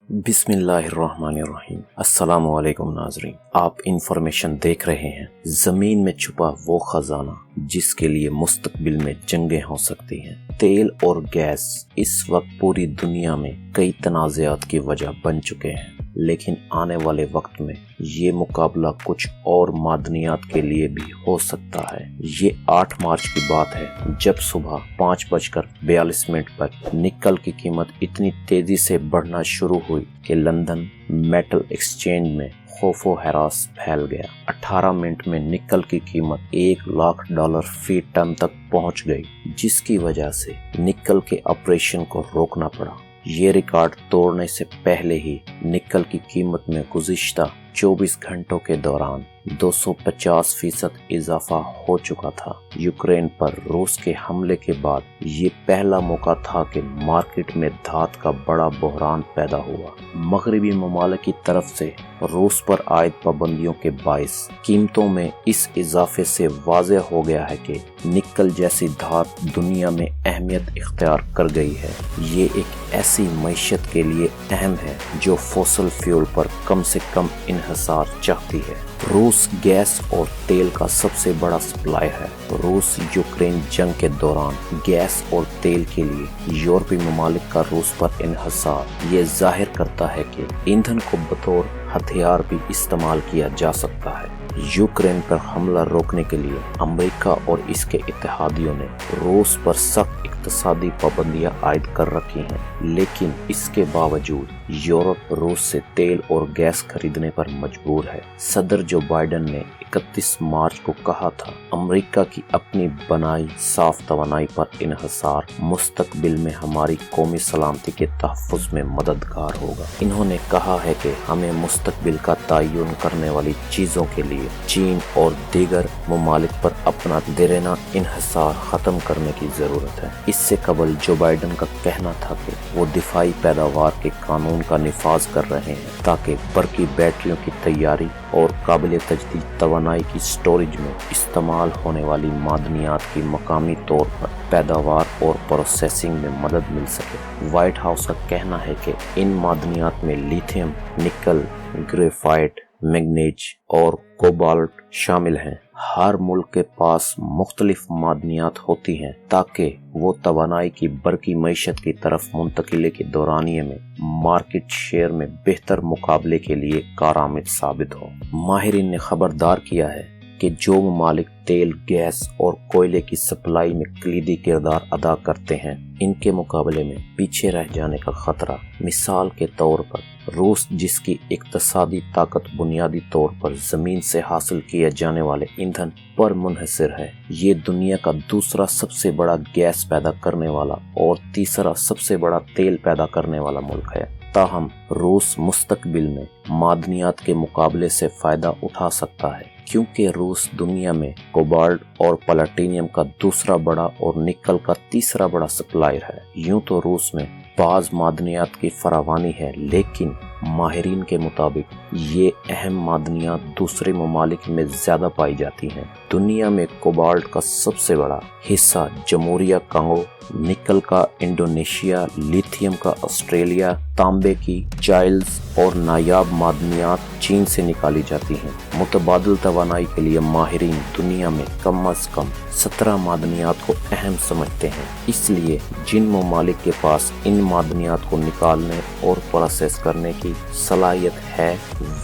बिस्मिल्लाहिर्रहमानिर्रहीम। अस्सलाम वालेकुम नाज़रीन, आप इंफॉर्मेशन देख रहे हैं। ज़मीन में छुपा वो खजाना जिसके लिए मुस्तकबिल में जंगें हो सकती हैं। तेल और गैस इस वक्त पूरी दुनिया में कई तनाज़ात की वजह बन चुके हैं, लेकिन आने वाले वक्त में ये मुकाबला कुछ और मादनियात के लिए भी हो सकता है। ये 8 मार्च की बात है जब सुबह 5:42 पर निकल की कीमत इतनी तेजी से बढ़ना शुरू हुई कि लंदन मेटल एक्सचेंज में खौफो हरास फैल गया। 18 मिनट में निकल की कीमत $1,00,000 फी टन तक पहुंच गई, जिसकी वजह से निकल के ऑपरेशन को रोकना पड़ा। ये रिकॉर्ड तोड़ने से पहले ही निकल की कीमत में गुज़िश्ता 24 घंटों के दौरान 250% इजाफा हो चुका था। यूक्रेन पर रूस के हमले के बाद ये पहला मौका था कि मार्केट में धात का बड़ा बहरान पैदा हुआ। मगरबी ममालिक की तरफ से रूस पर आयद पाबंदियों के बाइस कीमतों में इस इजाफे से वाज़ेह हो गया है कि निकल जैसी धात दुनिया में अहमियत इख्तियार कर गई है। ये एक ऐसी मईशत के लिए अहम है जो फॉसिल फ्यूल पर कम से कम इन्हिसार चाहती है। रूस गैस और तेल का सबसे बड़ा सप्लायर है। रूस यूक्रेन जंग के दौरान गैस और तेल के लिए यूरोपीय ममालिक का रूस पर इन्हिसार ये जाहिर करता है कि ईंधन को बतौर हथियार भी इस्तेमाल किया जा सकता है। यूक्रेन पर हमला रोकने के लिए अमेरिका और इसके इत्तेहादियों ने रूस पर सख्त इक़्तिसादी पाबंदियां आयद कर रखी हैं, लेकिन इसके बावजूद यूरोप रूस से तेल और गैस खरीदने पर मजबूर है। सदर जो बाइडेन ने 31 मार्च को कहा था, अमेरिका की अपनी बनाई साफ तवानाई पर इन्हिसार मुस्तकबिल में हमारी कौमी सलामती के तहफ़्फ़ुज़ में मददगार होगा। इन्होंने कहा है कि हमें मुस्तकबिल का तयन करने वाली चीज़ों के लिए चीन और दीगर ममालिक पर अपना देरेना इन्हिसार ख़त्म करने की ज़रूरत है। इससे कबल जो बाइडेन का कहना था कि वो दिफाई पैदावार के कानून का निफाज कर रहे हैं ताकि बरकी बैटरियों की तैयारी और काबिल तजदीद तवानाई की स्टोरेज में इस्तेमाल होने वाली मादनियात की मकामी तौर पर पैदावार और प्रोसेसिंग में मदद मिल सके। व्हाइट हाउस का कहना है कि इन मादनियात में लिथियम, निकल, ग्रेफाइट, मैग्नीज और कोबाल्ट शामिल हैं। हर मुल्क के पास मुख्तलिफ मादनियात होती हैं ताकि वो तवानाई की बरकी मईशत की तरफ मुंतकिली के दौरानिये में मार्केट शेयर में बेहतर मुकाबले के लिए कारआमद साबित हो। माहिरीन ने खबरदार किया है कि जो ममालिक तेल, गैस और कोयले की सप्लाई में कलीदी किरदार अदा करते हैं, इनके मुकाबले में पीछे रह जाने का खतरा। मिसाल के तौर पर रूस, जिसकी इक्तसादी ताकत बुनियादी तौर पर ज़मीन से हासिल किए जाने वाले ईंधन पर मुनहसर है, ये दुनिया का दूसरा सबसे बड़ा गैस पैदा करने वाला और तीसरा सबसे बड़ा तेल पैदा करने वाला मुल्क है। ताहम रूस मुस्तकबिल में मादनियात के मुकाबले से फ़ायदा उठा सकता है, क्योंकि रूस दुनिया में कोबाल्ट और प्लैटिनम का दूसरा बड़ा और निकल का तीसरा बड़ा सप्लायर है। यूं तो रूस में बाज़ मादनियात की फरावानी है, लेकिन माहिरीन के मुताबिक ये अहम मादनियात दूसरे ममालिक में ज़्यादा पाई जाती हैं। दुनिया में कोबाल्ट का सबसे बड़ा हिस्सा जमहूरिया कांगो, निकल का इंडोनेशिया, लिथियम का ऑस्ट्रेलिया, तांबे की चाइल्स और नायाब मादनियात चीन से निकाली जाती हैं। मुतबादिल तवानाई के लिए माहिरीन दुनिया में कम अज़ कम 17 मादनियात को अहम समझते हैं। इसलिए जिन ममालिक के पास इन मादनियात को निकालने और प्रोसेस करने की सलाहियत है,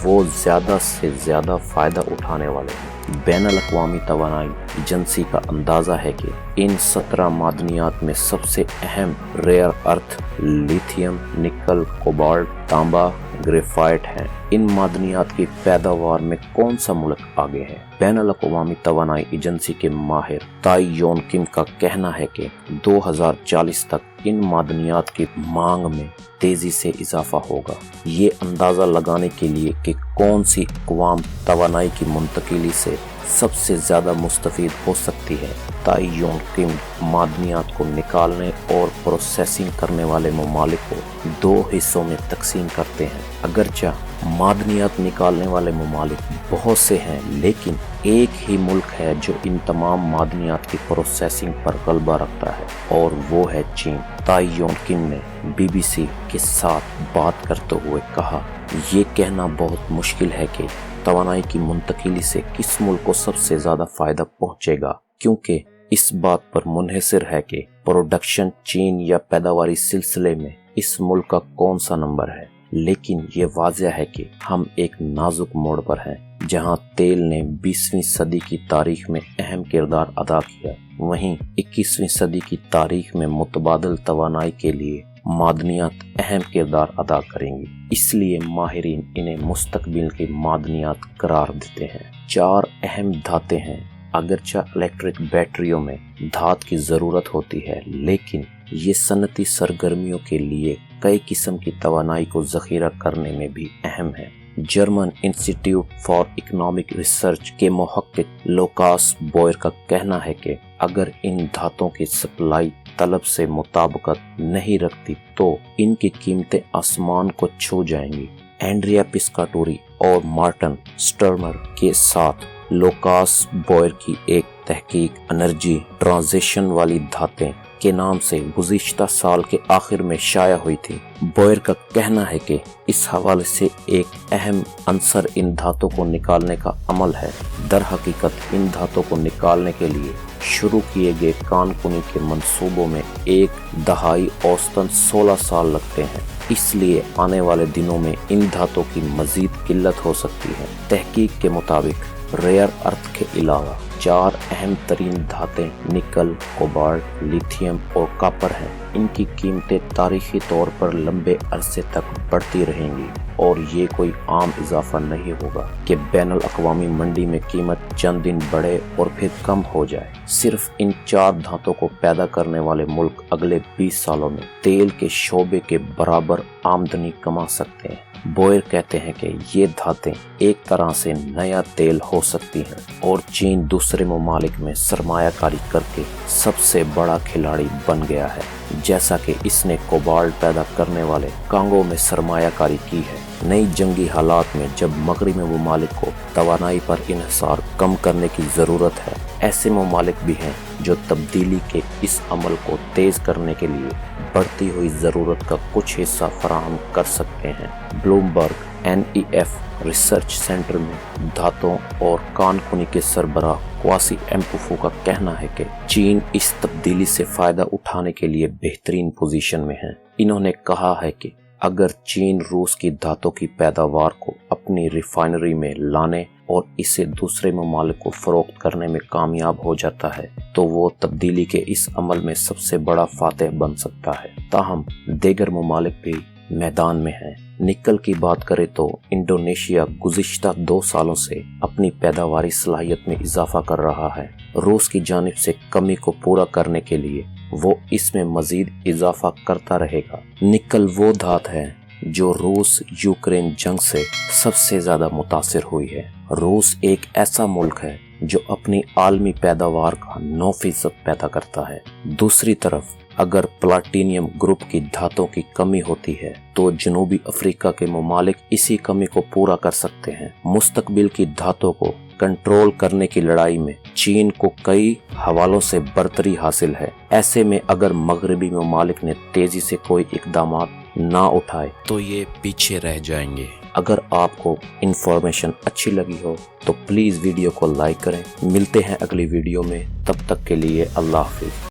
वो ज़्यादा से ज़्यादा फ़ायदा उठाने वाले हैं। बैनुल-अक़वामी तवानाई एजेंसी का अंदाज़ा है कि इन 17 मादनियात में सबसे अहम रेयर अर्थ लिथियम, निकल, कोबाल्ट, तांबा, ग्रेफाइट हैं। इन मादनियात की पैदावार में कौन सा मुल्क आगे है? बैनुल-अक़वामी तवानाई एजेंसी के माहिर ताई योन किम का कहना है कि 2040 तक इन मादनियात की मांग में तेजी से इजाफा होगा। ये अंदाज़ा लगाने के लिए कि कौन सी अक़वाम तवानाई की मुंतकिली से सबसे ज़्यादा मुस्तफ़ीद हो सकती है, ताई योन किम मादनियात को निकालने और प्रोसेसिंग करने वाले ममालिक को 2 हिस्सों में तकसीम करते हैं। अगरचे मादनियात निकालने वाले ममालिक बहुत से हैं, लेकिन ایک ہی ملک ہے جو ان تمام معدنیات کی پروسیسنگ پر غلبہ رکھتا ہے اور وہ ہے چین۔ تائی یون کنگ نے BBC کے ساتھ بات کرتے ہوئے کہا، یہ کہنا بہت مشکل ہے کہ توانائی کی منتقلی سے کس ملک کو سب سے زیادہ فائدہ پہنچے گا، کیونکہ اس بات پر منحصر ہے کہ پروڈکشن چین یا پیداواری سلسلے میں اس ملک کا کون سا نمبر ہے۔ لیکن یہ واضح ہے کہ ہم ایک نازک موڑ پر ہیں، جہاں تیل نے 20ویں صدی کی تاریخ میں اہم کردار ادا کیا، وہیں 21ویں صدی کی تاریخ میں متبادل توانائی کے لیے معدنیات اہم کردار ادا کریں گی۔ اس لیے ماہرین انہیں مستقبل کی معدنیات قرار دیتے ہیں۔ 4 اہم دھاتیں ہیں۔ اگرچہ الیکٹرک بیٹریوں میں دھات کی ضرورت ہوتی ہے، لیکن یہ صنعتی سرگرمیوں کے لیے کئی قسم کی توانائی کو ذخیرہ کرنے میں بھی اہم ہے۔ German institute for economic research کے محقق لوکاس بوئر کا کہنا ہے کہ اگر ان دھاتوں کی سپلائی طلب سے مطابقت نہیں رکھتی تو ان کی قیمتیں آسمان کو چھو جائیں گی۔ اینڈریا پسکاٹوری اور مارٹن سٹرمر کے ساتھ لوکاس بوئر کی ایک تحقیق انرجی ٹرانزیشن والی دھاتیں کے نام سے گزشتہ سال کے آخر میں شائع ہوئی تھی۔ بوئر کا کہنا ہے کہ اس حوالے سے ایک اہم عنصر ان دھاتوں کو نکالنے کا عمل ہے۔ در حقیقت ان دھاتوں کو نکالنے کے لیے شروع کیے گئے کان کنی کے منصوبوں میں ایک دہائی اوسطاً 16 سال لگتے ہیں، اس لیے آنے والے دنوں میں ان دھاتوں کی مزید قلت ہو سکتی ہے۔ تحقیق کے مطابق ریئر ارتھ کے علاوہ 4 اہم ترین دھاتیں نکل، کوبالٹ، لیتھیم اور کاپر ہیں۔ ان کی قیمتیں تاریخی طور پر لمبے عرصے تک بڑھتی رہیں گی اور یہ کوئی عام اضافہ نہیں ہوگا کہ بین الاقوامی منڈی میں قیمت چند دن بڑھے اور پھر کم ہو جائے۔ صرف ان 4 دھاتوں کو پیدا کرنے والے ملک اگلے 20 سالوں میں تیل کے شعبے کے برابر آمدنی کما سکتے ہیں۔ بوئر کہتے ہیں کہ یہ دھاتیں ایک طرح سے نیا تیل ہو سکتی ہیں اور چین دوسرے ممالک میں سرمایہ کاری کر کے سب سے بڑا کھلاڑی بن گیا ہے، جیسا کہ اس نے کوبالٹ پیدا کرنے والے کانگو میں سرمایہ کاری کی ہے۔ نئی جنگی حالات میں جب مغربی ممالک کو توانائی پر انحصار کم کرنے کی ضرورت ہے، ایسے ممالک بھی ہیں جو تبدیلی کے اس عمل کو تیز کرنے کے لیے بڑھتی ہوئی ضرورت کا کچھ حصہ فراہم کر سکتے ہیں۔ بلومبرگ NEF ریسرچ سینٹر میں دھاتوں اور کان کنی کے سربراہ کواسی ایمپوفو کا کہنا ہے کہ چین اس تبدیلی سے فائدہ اٹھانے کے لیے بہترین پوزیشن میں ہے۔ انہوں نے کہا ہے کہ اگر چین روس کی دھاتوں کی پیداوار کو اپنی ریفائنری میں لانے اور اسے دوسرے ممالک کو فروخت کرنے میں کامیاب ہو جاتا ہے تو وہ تبدیلی کے اس عمل میں سب سے بڑا فاتح بن سکتا ہے۔ تاہم دیگر ممالک بھی میدان میں ہیں۔ نکل کی بات کریں تو انڈونیشیا گزشتہ 2 سالوں سے اپنی پیداواری صلاحیت میں اضافہ کر رہا ہے۔ روس کی جانب سے کمی کو پورا کرنے کے لیے وہ اس میں مزید اضافہ کرتا رہے گا۔ نکل وہ دھات ہے جو روس یوکرین جنگ سے سب سے زیادہ متاثر ہوئی ہے۔ روس ایک ایسا ملک ہے جو اپنی عالمی پیداوار کا 9% پیدا کرتا ہے۔ دوسری طرف اگر پلاٹینیم گروپ کی دھاتوں کی کمی ہوتی ہے تو جنوبی افریقہ کے ممالک اسی کمی کو پورا کر سکتے ہیں۔ مستقبل کی دھاتوں کو کنٹرول کرنے کی لڑائی میں چین کو کئی حوالوں سے برتری حاصل ہے۔ ایسے میں اگر مغربی ممالک نے تیزی سے کوئی اقدامات نہ اٹھائے تو یہ پیچھے رہ جائیں گے۔ اگر آپ کو انفارمیشن اچھی لگی ہو تو پلیز ویڈیو کو لائک کریں۔ ملتے ہیں اگلی ویڈیو میں، تب تک کے لیے اللہ حافظ۔